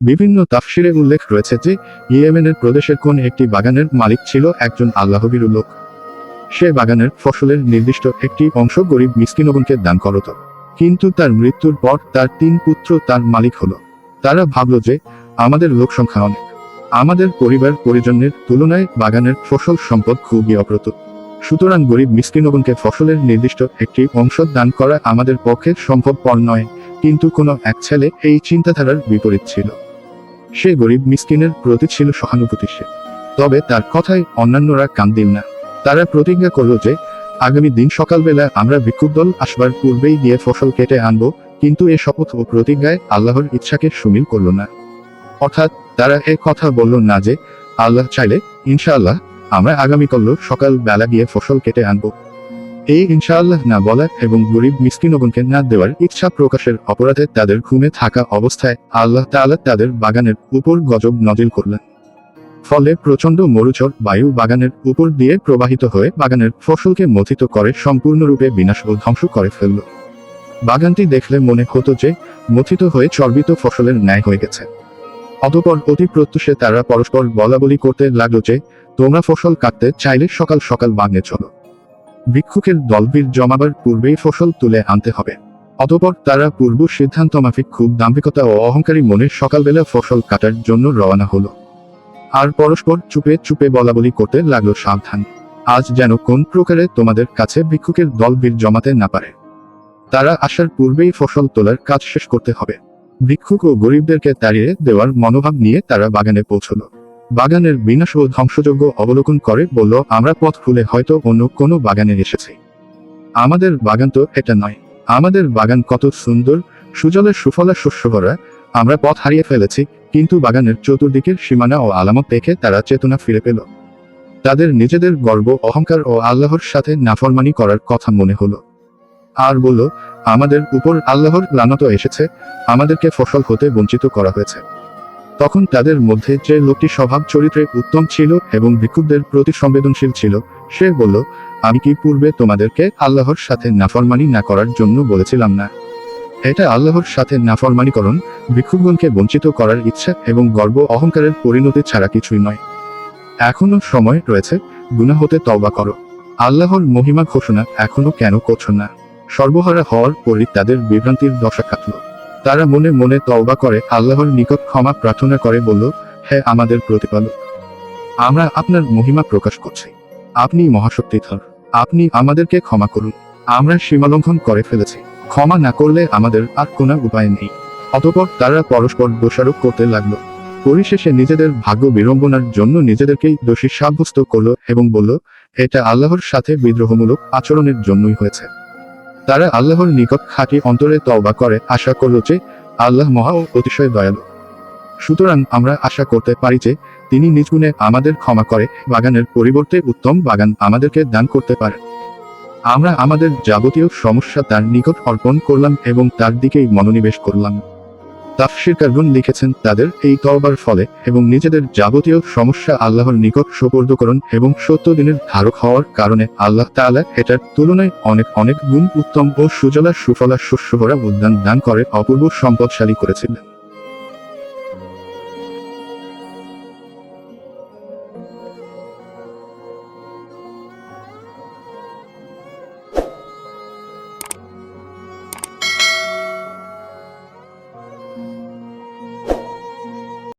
বিভিন্ন তাফসিরে উল্লেখ রয়েছে যে ইয়েমেনের প্রদেশের কোন একটি বাগানের মালিক ছিল একজন আল্লাহভীরু লোক। সে বাগানের ফসলের নির্দিষ্ট একটি অংশ গরিব মিসকিনগণকে দান করত। কিন্তু তার মৃত্যুর পর তার 3 পুত্র তার মালিক হলো। তারা ভাবল যে আমাদের লোক সংখ্যা অনেক, আমাদের পরিবার পরিজনের তুলনায় বাগানের ফসল সম্পদ খুবই অপ্রতুল, সুতরাং গরিব মিসকিনগণকে ফসলের নির্দিষ্ট একটি অংশ দান করা আমাদের পক্ষে সম্ভবপর নয়। কিন্তু কোনো এক ছেলে এই চিন্তাধারার বিপরীত ছিল। সে গরিব মিসকিনের প্রতি ছিল সহানুভূতিশীল, তবে তার কথায় অন্যান্যরা কান দিল না। তারা প্রতিজ্ঞা করল যে আগামী দিন সকালবেলা আমরা ভিক্ষুক দল আসবার পূর্বেই গিয়ে ফসল কেটে আনব। কিন্তু এ শপথ ও প্রতিজ্ঞায় আল্লাহর ইচ্ছাকে সুমিল করল না। অর্থাৎ তারা এ কথা বলল না যে আল্লাহ চাইলে ইনশাআল্লাহ আমরা আগামীকাল সকাল বেলা গিয়ে ফসল কেটে আনব। এই ইনশাআল্লাহ না বলা এবং গরিব মিসকিনগণকে না দেওয়ার ইচ্ছা প্রকাশের অপরাধে তাদের ঘুমে থাকা অবস্থায় আল্লাহ তাআলা তাদের বাগানের উপর গজব নাজিল করলেন। ফলে প্রচণ্ড মরুঝড় বায়ু বাগানের উপর দিয়ে প্রবাহিত হয়ে বাগানের ফসলকে মথিত করে সম্পূর্ণরূপে বিনাশ ও ধ্বংস করে ফেলল। বাগানটি দেখলে মনে হতো যে মথিত হয়ে চর্বিত ফসলের ন্যায় হয়ে গেছে। অতঃপর অতি প্রত্যুষে তারা পরস্পর বলাবলি করতে লাগলো যে তোমরা ফসল কাটতে চাইলে সকাল সকাল বাগানে চলো, ভিক্ষুকের দলবীর জমাবার পূর্বেই ফসল তুলে আনতে হবে। অতঃপর তারা পূর্ব সিদ্ধান্ত মাফিক খুব দাম্ভিকতা ও অহংকারী মনে সকালবেলা ফসল কাটার জন্য রওনা হলো। আর পরস্পর চুপে চুপে বলাবলি করতে লাগলো, সাবধান, আজ যেন কোন প্রকারে তোমাদের কাছে ভিক্ষুকের দলবীর জমাতে না পারে। তারা আসার পূর্বেই ফসল তোলার কাজ শেষ করতে হবে। ভিক্ষুক ও গরিবদেরকে তাড়িয়ে দেওয়ার মনোভাব নিয়ে তারা বাগানে পৌঁছল। বাগানের বিনাশ ও ধ্বংসযোগ্য অবলোকন করে বলল, আমরা পথ ভুলে হয়তো অন্য কোনো বাগানে এসেছি। আমাদের বাগান তো এটা নয়। আমাদের বাগান কত সুন্দর, সুজলে সুফলা শস্য ভরা। আমরা পথ হারিয়ে ফেলেছি। কিন্তু বাগানের চতুর্দিকের সীমানা ও আলামত দেখে তারা চেতনা ফিরে পেল। তাদের নিজেদের গর্ব, অহংকার ও আল্লাহর সাথে নাফরমানি করার কথা মনে হলো। আর বলল, আমাদের উপর আল্লাহর লানত এসেছে, আমাদেরকে ফসল হতে বঞ্চিত করা হয়েছে। তখন তাদের মধ্যে যে লোকটি স্বভাব চরিত্রে উত্তম ছিল এবং ভিক্ষুকদের প্রতি সংবেদনশীল ছিল, সে বলল, আমি কি পূর্বে তোমাদেরকে আল্লাহর সাথে নাফরমানি না করার জন্য বলেছিলাম না? এটা আল্লাহর সাথে নাফরমানিকরণ, ভিক্ষুকগণকে বঞ্চিত করার ইচ্ছা এবং গর্ব অহংকারের পরিণতি ছাড়া কিছুই নয়। এখনো সময় রয়েছে, গুনাহ হতে তওবা করো। আল্লাহর মহিমা ঘোষণা এখনো কেন করছো না? সর্বহারা হওয়ার পরই তাদের বিভ্রান্তির দশা কাটল। তারা মনে মনে তওবা করে আল্লাহর নিকট ক্ষমা প্রার্থনা করে বলল, হে আমাদের প্রতিপালক, আমরা আপনার মহিমা প্রকাশ করছি। আপনি মহাশক্তিধর, আপনি আমাদেরকে ক্ষমা করুন। আমরা সীমালঙ্ঘন করে ফেলেছি, ক্ষমা না করলে আমাদের আর কোনো উপায় নেই। অতঃপর তারা পরস্পর দোষারোপ করতে লাগলো। পরিশেষে নিজেদের ভাগ্য বিড়ম্বনার জন্য নিজেদেরকেই দোষী সাব্যস্ত করল এবং বলল, এটা আল্লাহর সাথে বিদ্রোহমূলক আচরণের জন্যই হয়েছে। তারা আল্লাহর নিকট খাঁটি অন্তরে তওবা করে আশা করল যে আল্লাহ মহা ও অতিশয় দয়ালু। সুতরাং আমরা আশা করতে পারি যে তিনি নিজ গুণে আমাদের ক্ষমা করে বাগানের পরিবর্তে উত্তম বাগান আমাদেরকে দান করতে পারেন। আমরা আমাদের যাবতীয় সমস্যা তার নিকট অর্পণ করলাম এবং তার দিকেই মনোনিবেশ করলাম। তাফসীরকারগণ লিখেছেন, তাদের এই তওবার ফলে এবং নিজেদের যাবতীয় সমস্যা আল্লাহর নিকট সোপর্দকরণ এবং 70 দিনের ধারক হওয়ার কারণে আল্লাহ তাআলা এটার তুলনায় অনেক অনেক গুণ উত্তম ও সুজলা সুফলা শস্যভরা উদ্যান দান করে অপূর্ব সম্পদশালী করেছিলেন।